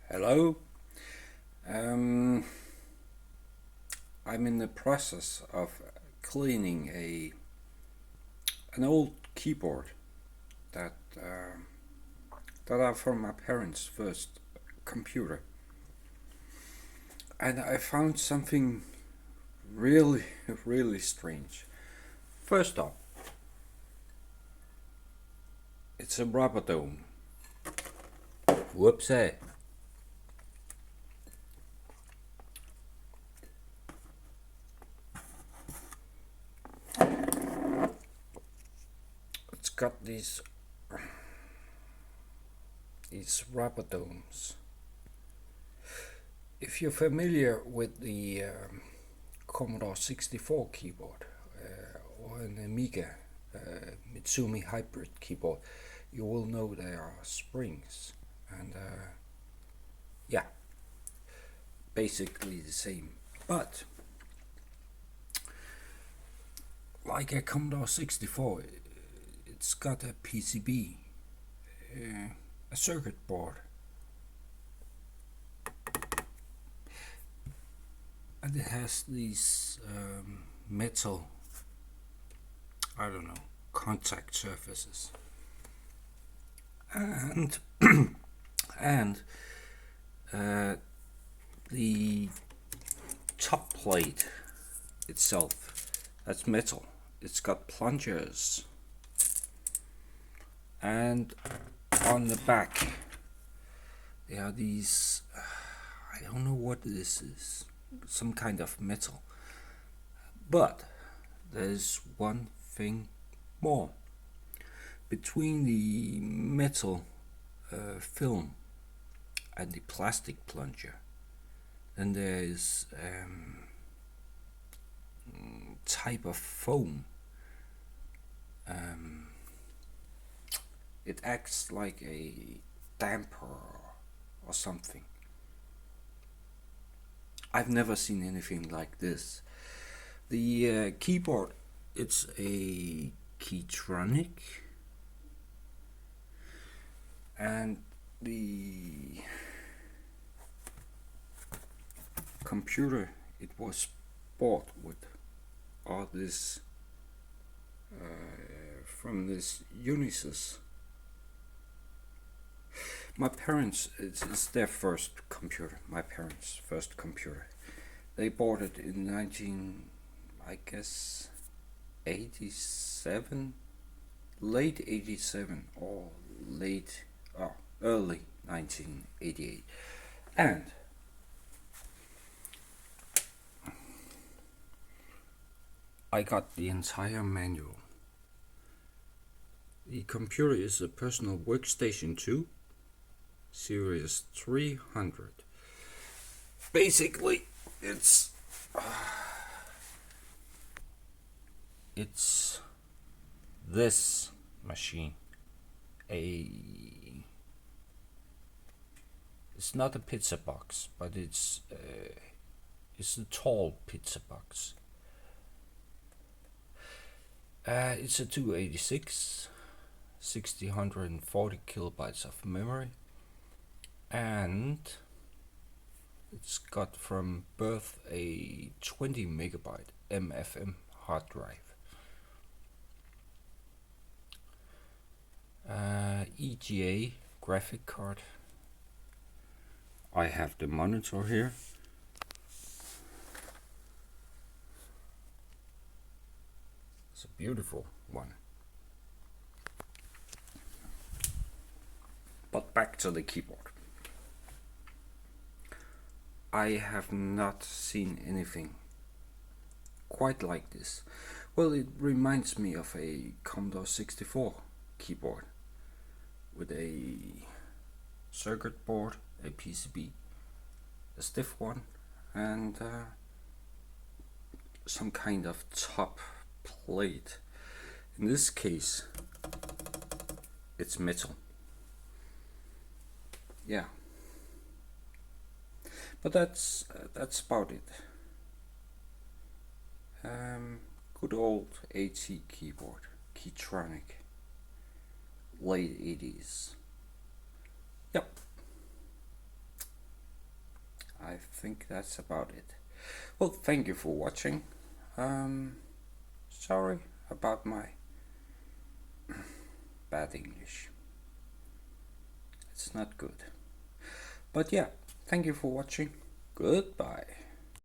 Hello. Um, I'm in the process of cleaning an old keyboard that that are from my parents' first computer, and I found something really really strange. First off, it's a rubber dome. Whoopsie. It's got these rubber domes. If you're familiar with the Commodore 64 keyboard or an Amiga Mitsumi hybrid keyboard, you will know there are springs, and yeah, basically the same. But like a Commodore 64, it's got a PCB, a circuit board, and it has these metal, I don't know, contact surfaces, and and the top plate itself, that's metal. It's got plungers, and on the back there are these, I don't know what this is, some kind of metal. But there's one thing more. Between the metal film and the plastic plunger, and there is type of foam. It acts like a damper or something. I've never seen anything like this. The keyboard, it's a Keytronic, and the computer it was bought with all this from this Unisys. My parents, it's their first computer. My parents' first computer. They bought it in 87, late 87 or early 1988, and I got the entire manual. The computer is a personal workstation 2, series 300. Basically, it's this machine. It's not a pizza box, but it's a tall pizza box. It's a 286, 140 kilobytes of memory, and it's got from birth a 20 megabyte MFM hard drive. EGA graphic card. I have the monitor here. It's a beautiful one. But back to the keyboard. I have not seen anything quite like this. Well, it reminds me of a Commodore 64 keyboard with a circuit board, a PCB, a stiff one, and some kind of top plate. In this case, it's metal. Yeah, but that's about it. Good old AT keyboard, Keytronic, late 80s. Yep. think that's about it. Well, thank you for watching. Sorry about my bad English. It's not good. But yeah, thank you for watching. Goodbye.